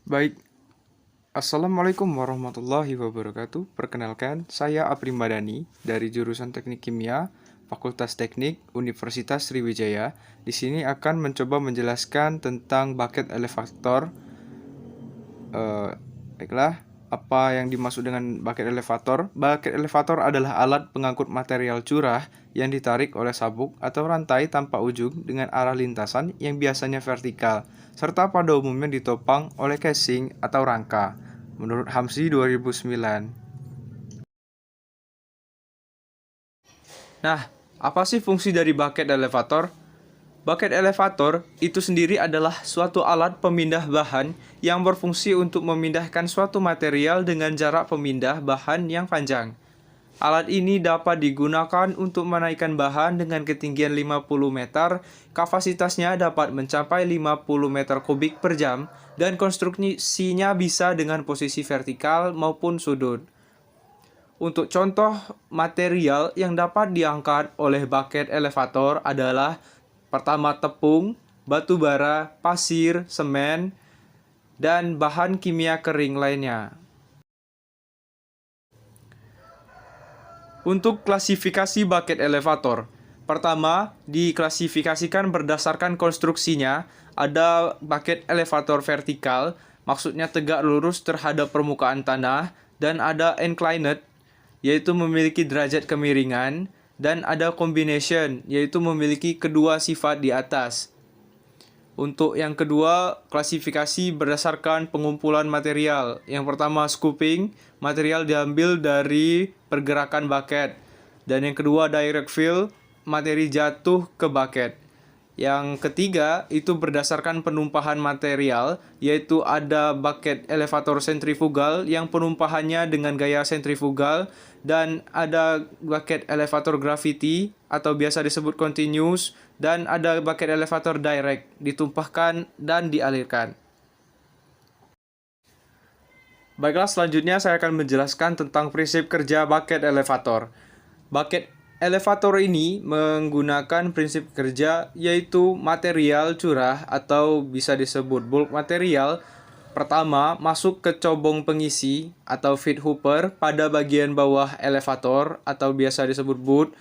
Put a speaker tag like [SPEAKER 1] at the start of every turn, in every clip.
[SPEAKER 1] Baik, Assalamualaikum warahmatullahi wabarakatuh. Perkenalkan, saya Apri Madani dari jurusan Teknik Kimia, Fakultas Teknik, Universitas Sriwijaya. Di sini akan mencoba menjelaskan tentang bucket elevator. Baiklah, apa yang dimaksud dengan bucket elevator? Bucket elevator adalah alat pengangkut material curah yang ditarik oleh sabuk atau rantai tanpa ujung dengan arah lintasan yang biasanya vertikal, serta pada umumnya ditopang oleh casing atau rangka. Menurut Hamsi 2009. Nah, apa sih fungsi dari bucket elevator? Bucket elevator itu sendiri adalah suatu alat pemindah bahan yang berfungsi untuk memindahkan suatu material dengan jarak pemindah bahan yang panjang. Alat ini dapat digunakan untuk menaikkan bahan dengan ketinggian 50 meter, kapasitasnya dapat mencapai 50 meter kubik per jam, dan konstruksinya bisa dengan posisi vertikal maupun sudut. Untuk contoh material yang dapat diangkat oleh bucket elevator adalah pertama tepung, batu bara, pasir, semen, dan bahan kimia kering lainnya. Untuk klasifikasi bucket elevator, pertama diklasifikasikan berdasarkan konstruksinya. Ada bucket elevator vertikal, maksudnya tegak lurus terhadap permukaan tanah, dan ada inclined, yaitu memiliki derajat kemiringan, dan ada combination, yaitu memiliki kedua sifat di atas. Untuk yang kedua, klasifikasi berdasarkan pengumpulan material. Yang pertama, scooping, material diambil dari pergerakan bucket. Dan yang kedua, direct fill, materi jatuh ke bucket. Yang ketiga, itu berdasarkan penumpahan material, yaitu ada bucket elevator sentrifugal yang penumpahannya dengan gaya sentrifugal, dan ada bucket elevator gravity atau biasa disebut continuous, dan ada bucket elevator direct, ditumpahkan dan dialirkan. Baiklah, selanjutnya saya akan menjelaskan tentang prinsip kerja bucket elevator. Bucket elevator ini menggunakan prinsip kerja yaitu material curah atau bisa disebut bulk material. Pertama, masuk ke cobong pengisi atau feed hopper pada bagian bawah elevator atau biasa disebut boot.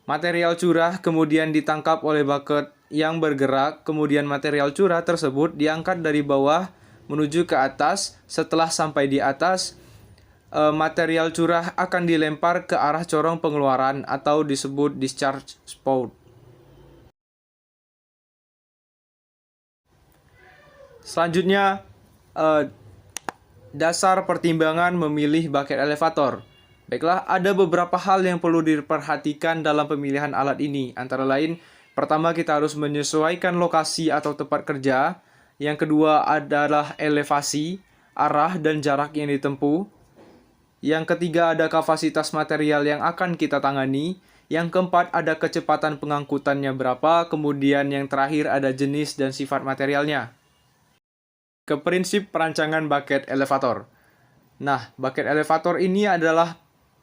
[SPEAKER 1] Material curah kemudian ditangkap oleh bucket yang bergerak, kemudian material curah tersebut diangkat dari bawah menuju ke atas. Setelah sampai di atas, material curah akan dilempar ke arah corong pengeluaran atau disebut discharge spout. Selanjutnya, dasar pertimbangan memilih bucket elevator. Baiklah, ada beberapa hal yang perlu diperhatikan dalam pemilihan alat ini. Antara lain, pertama kita harus menyesuaikan lokasi atau tempat kerja. Yang kedua adalah elevasi, arah dan jarak yang ditempuh. Yang ketiga ada kapasitas material yang akan kita tangani. Yang keempat ada kecepatan pengangkutannya berapa. Kemudian yang terakhir ada jenis dan sifat materialnya. Ke prinsip perancangan bucket elevator. Nah, bucket elevator ini adalah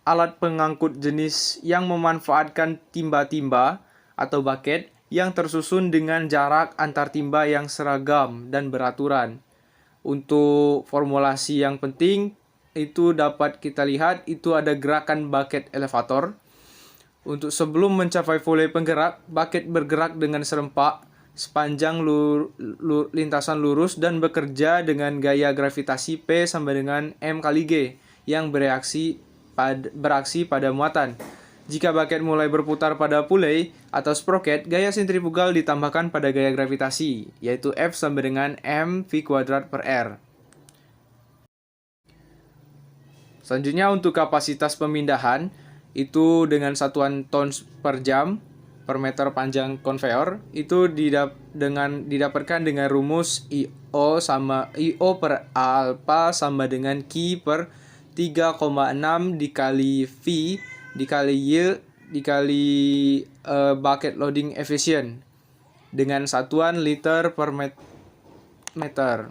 [SPEAKER 1] alat pengangkut jenis yang memanfaatkan timba-timba atau bucket yang tersusun dengan jarak antar timba yang seragam dan beraturan. Untuk formulasi yang penting itu dapat kita lihat itu ada gerakan bucket elevator. Untuk sebelum mencapai volley penggerak, bucket bergerak dengan serempak sepanjang lintasan lurus dan bekerja dengan gaya gravitasi P sama dengan M kali G yang beraksi pada muatan. Jika bucket mulai berputar pada pulley atau sprocket, gaya sentrifugal ditambahkan pada gaya gravitasi, yaitu F sama dengan mv² per R. Selanjutnya untuk kapasitas pemindahan, itu dengan satuan tons per jam per meter panjang konveyor, itu didapatkan dengan rumus IO per alpha sama dengan Q per 3,6 dikali V dikali yield dikali bucket loading efficient dengan satuan liter per meter.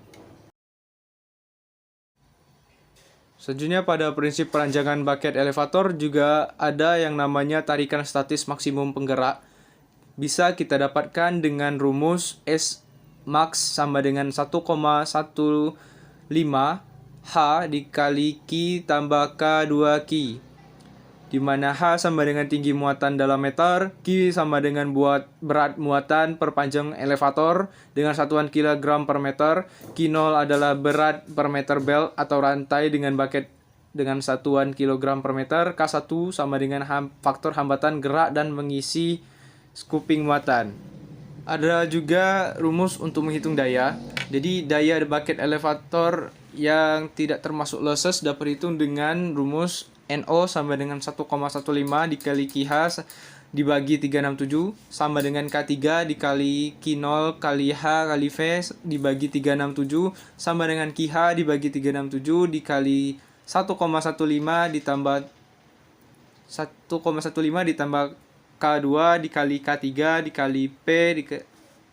[SPEAKER 1] Selanjutnya pada prinsip perancangan bucket elevator juga ada yang namanya tarikan statis maksimum penggerak. Bisa kita dapatkan dengan rumus S max sama dengan 1,1 H dikali Q tambah K 2Q, di mana H sama dengan tinggi muatan dalam meter, Q sama dengan berat muatan per panjang elevator dengan satuan kilogram per meter, Q0 adalah berat per meter belt atau rantai dengan bucket dengan satuan kilogram per meter, K1 sama dengan faktor hambatan gerak dan mengisi scooping muatan. Ada juga rumus untuk menghitung daya. Jadi daya bucket elevator yang tidak termasuk losses dapat dihitung dengan rumus NO sama dengan 1,15 dikali QH dibagi 367 sama dengan K3 dikali Q0 kali H kali V dibagi 367 sama dengan QH dibagi 367 dikali 1,15 ditambah 1,15 ditambah K2 dikali K3 dikali P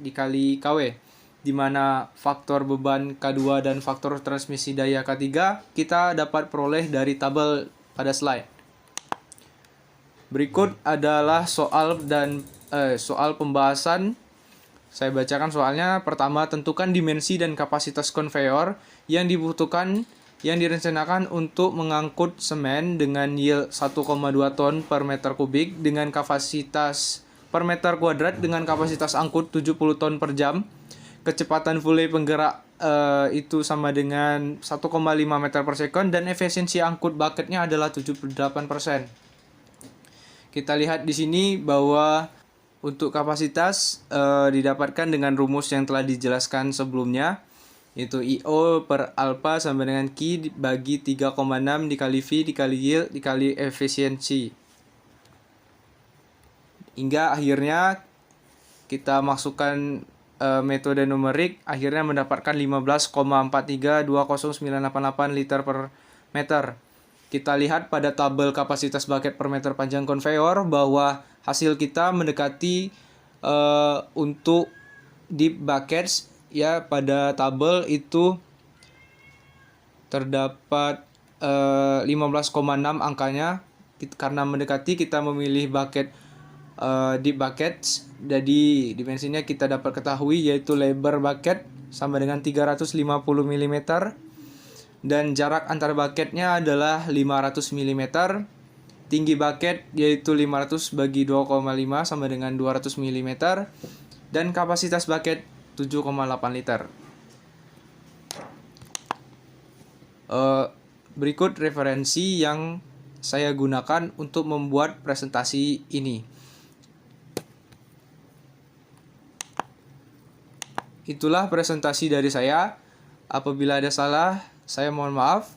[SPEAKER 1] dikali KW, di mana faktor beban K2 dan faktor transmisi daya K3 kita dapat peroleh dari tabel pada slide. Berikut adalah soal pembahasan. Saya bacakan soalnya. Pertama, tentukan dimensi dan kapasitas konveyor yang direncanakan untuk mengangkut semen dengan yield 1,2 ton per meter kubik dengan kapasitas per meter kuadrat dengan kapasitas angkut 70 ton per jam. Kecepatan fully penggerak itu sama dengan 1,5 meter per second dan efisiensi angkut bucketnya adalah 78%. Kita lihat di sini bahwa untuk kapasitas didapatkan dengan rumus yang telah dijelaskan sebelumnya, yaitu IO per alpha sama dengan Q bagi 3,6 dikali V dikali yield dikali efisiensi. Hingga akhirnya kita masukkan metode numerik, akhirnya mendapatkan 15,4320988 liter per meter. Kita lihat pada tabel kapasitas bucket per meter panjang konveyor bahwa hasil kita mendekati untuk deep buckets ya, pada tabel itu terdapat 15,6 angkanya. Karena mendekati, kita memilih bucket deep buckets. Jadi dimensinya kita dapat ketahui, yaitu lebar bucket sama dengan 350 mm dan jarak antar bucketnya adalah 500 mm. Tinggi bucket yaitu 500 bagi 2,5 sama dengan 200 mm dan kapasitas bucket 7,8 liter. Berikut referensi yang saya gunakan untuk membuat presentasi ini. Itulah presentasi dari saya. Apabila ada salah, saya mohon maaf.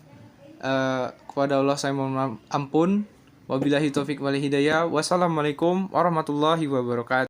[SPEAKER 1] Kepada Allah saya mohon ampun. Wabillahi taufiq wal hidayah. Wassalamualaikum warahmatullahi wabarakatuh.